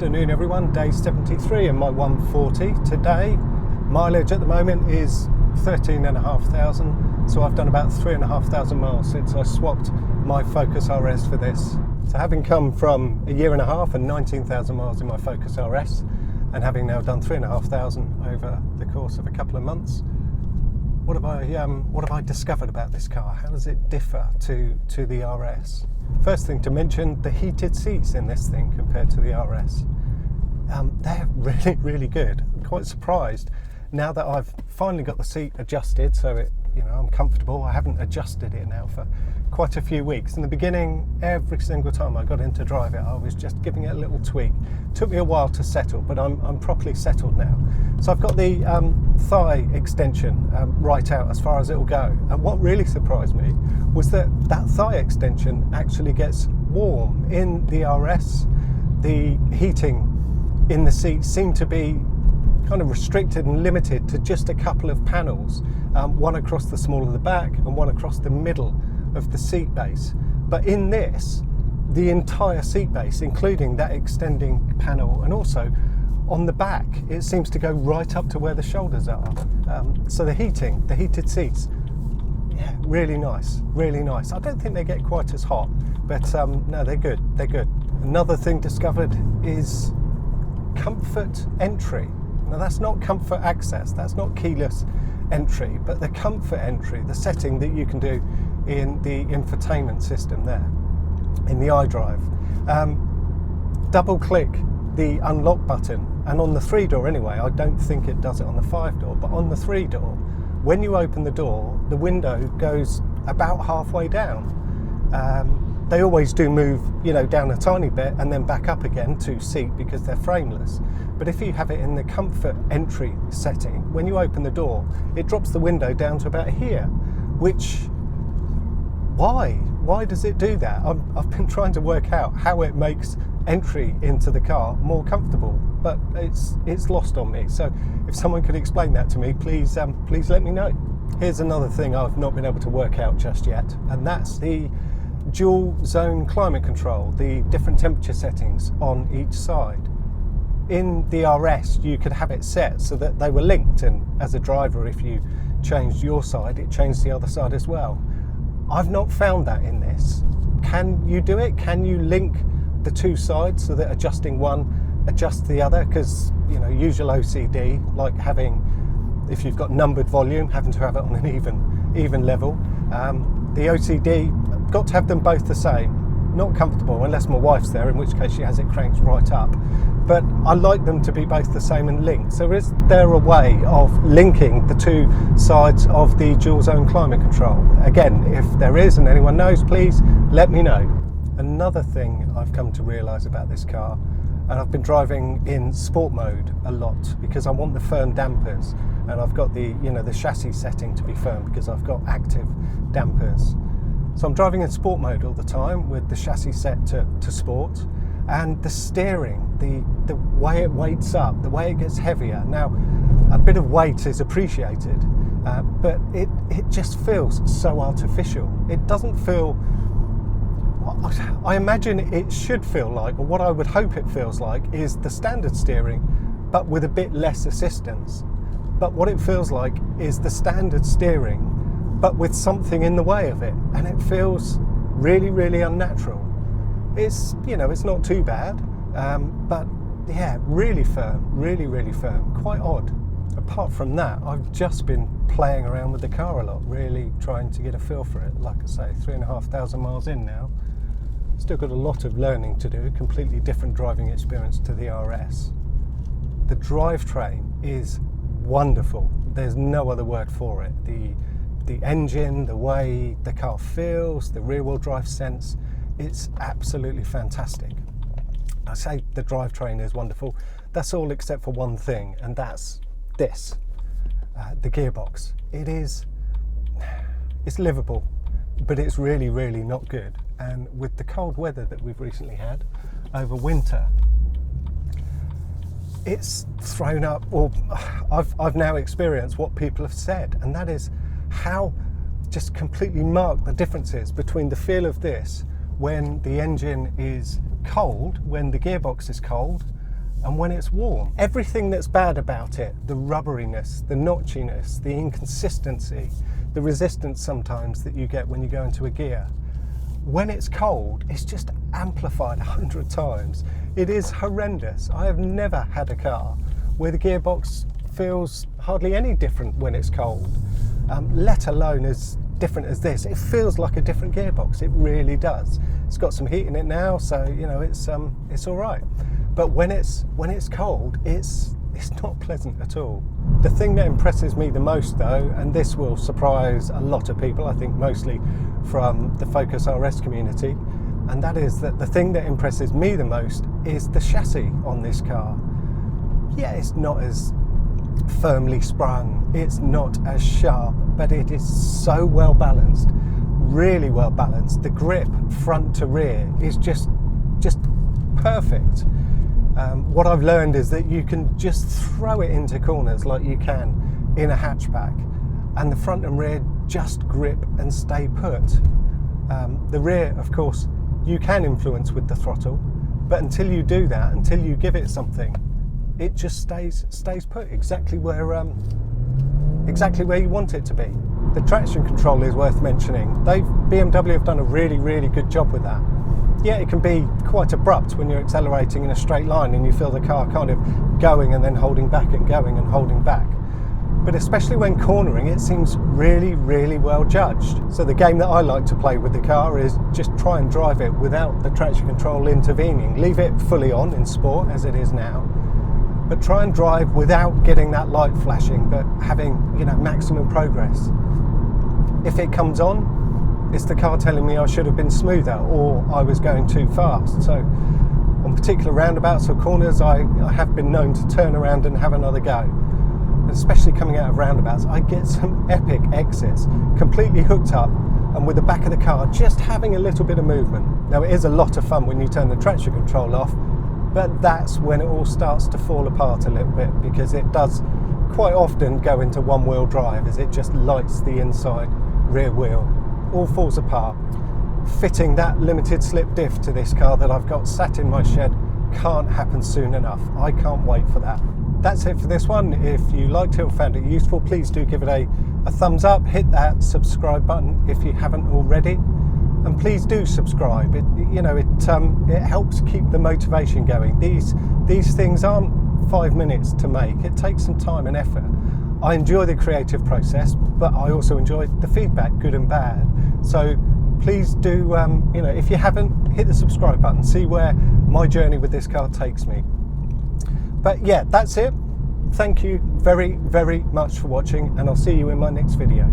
afternoon everyone, day 73 in my 140. Today, mileage at the moment is 13,500, so I've done about 3,500 miles since I swapped my Focus RS for this. So having come from a year and a half and 19,000 miles in my Focus RS, and having now done 3,500 over the course of a couple of months, what have I discovered about this car? How does it differ to the RS? First thing to mention, the heated seats in this thing compared to the RS. They're really good. I'm quite surprised now that I've finally got the seat adjusted so I'm comfortable. I haven't adjusted it now for quite a few weeks. In the beginning, every single time I got in to drive it, I was just giving it a little tweak. Took me a while to settle, but I'm properly settled now. So I've got the thigh extension right out as far as it will go. And what really surprised me was that thigh extension actually gets warm. In the RS, the heating in the seat seemed to be kind of restricted and limited to just a couple of panels, one across the small of the back and one across the middle of the seat base. But in this, the entire seat base, including that extending panel, and also on the back, it seems to go right up to where the shoulders are. So the heated seats, yeah, really nice. I don't think they get quite as hot, but no, they're good. Another thing discovered is comfort entry. Now that's not comfort access, that's not keyless entry, but the comfort entry, the setting that you can do in the infotainment system there, in the iDrive. Double click the unlock button, and on the 3-door anyway, I don't think it does it on the 5-door, but on the 3-door, when you open the door, the window goes about halfway down. They always do move, down a tiny bit and then back up again to seat because they're frameless. But if you have it in the comfort entry setting, when you open the door, it drops the window down to about here, which, why does it do that? I've been trying to work out how it makes entry into the car more comfortable, but it's lost on me. So if someone could explain that to me, please let me know. Here's another thing I've not been able to work out just yet, and that's the dual zone climate control, the different temperature settings on each side. In the RS, you could have it set so that they were linked, and as a driver, if you changed your side, it changed the other side as well. I've not found that in this. Can you do it? Can you link the two sides so that adjusting one adjusts the other? Because usual OCD, like if you've got numbered volume, having to have it on an even level. The OCD, got to have them both the same. Not comfortable unless my wife's there, in which case she has it cranked right up. But I like them to be both the same and linked. So is there a way of linking the two sides of the dual zone climate control? Again, if there is and anyone knows, please let me know. Another thing I've come to realise about this car, and I've been driving in sport mode a lot because I want the firm dampers, and I've got the the chassis setting to be firm because I've got active dampers. So I'm driving in sport mode all the time with the chassis set to sport, and the steering, the way it weights up, the way it gets heavier. Now, a bit of weight is appreciated, but it just feels so artificial. It doesn't feel, I imagine it should feel like, or what I would hope it feels like, is the standard steering, but with a bit less assistance. But what it feels like is the standard steering, but with something in the way of it, and it feels really unnatural. It's it's not too bad, but yeah, really firm, really firm, quite odd. Apart from that, I've just been playing around with the car a lot, really trying to get a feel for it. Like I say, 3,500 miles in now. Still got a lot of learning to do, completely different driving experience to the RS. The drivetrain is wonderful. There's no other word for it. The engine, the way the car feels, the rear wheel drive sense, it's absolutely fantastic. I say the drivetrain is wonderful. That's all except for one thing, and that's this, the gearbox. It's livable, but it's really not good. And with the cold weather that we've recently had over winter, it's thrown up, or I've now experienced what people have said, and that is how just completely marked the differences between the feel of this when the engine is cold, when the gearbox is cold, and when it's warm. Everything that's bad about it, the rubberiness, the notchiness, the inconsistency, the resistance sometimes that you get when you go into a gear, when it's cold, it's just amplified 100 times. It is horrendous. I have never had a car where the gearbox feels hardly any different when it's cold, let alone as different as this. It feels like a different gearbox. It really does. It's got some heat in it now, so you know it's all right. But when it's cold, it's not pleasant at all. The thing that impresses me the most though, and this will surprise a lot of people, I think mostly from the Focus RS community, and that is that the thing that impresses me the most is the chassis on this car. Yeah, it's not as firmly sprung, it's not as sharp, but it is so well balanced, really well balanced. The grip front to rear is just perfect. What I've learned is that you can just throw it into corners like you can in a hatchback, and the front and rear just grip and stay put. The rear, of course, you can influence with the throttle, but until you do that, until you give it something, it just stays put exactly where you want it to be. The traction control is worth mentioning. BMW have done a really good job with that. Yeah, it can be quite abrupt when you're accelerating in a straight line and you feel the car kind of going and then holding back and going and holding back. But especially when cornering, it seems really well judged. So the game that I like to play with the car is just try and drive it without the traction control intervening. Leave it fully on in sport as it is now, but try and drive without getting that light flashing, but having, you know, maximum progress. If it comes on, it's the car telling me I should have been smoother or I was going too fast. So on particular roundabouts or corners, I have been known to turn around and have another go. And especially coming out of roundabouts, I get some epic exits, completely hooked up and with the back of the car just having a little bit of movement. Now it is a lot of fun when you turn the traction control off, but that's when it all starts to fall apart a little bit, because it does quite often go into one-wheel drive as it just lights the inside rear wheel. All falls apart. Fitting that limited slip diff to this car that I've got sat in my shed can't happen soon enough. I can't wait for that. That's it for this one. If you liked it or found it useful, please do give it a thumbs up. Hit that subscribe button if you haven't already, and please do subscribe. It helps keep the motivation going. These things aren't 5 minutes to make. It takes some time and effort. I enjoy the creative process, but I also enjoy the feedback, good and bad. So please do, if you haven't, hit the subscribe button, see where my journey with this car takes me. But yeah, that's it. Thank you very much for watching, and I'll see you in my next video.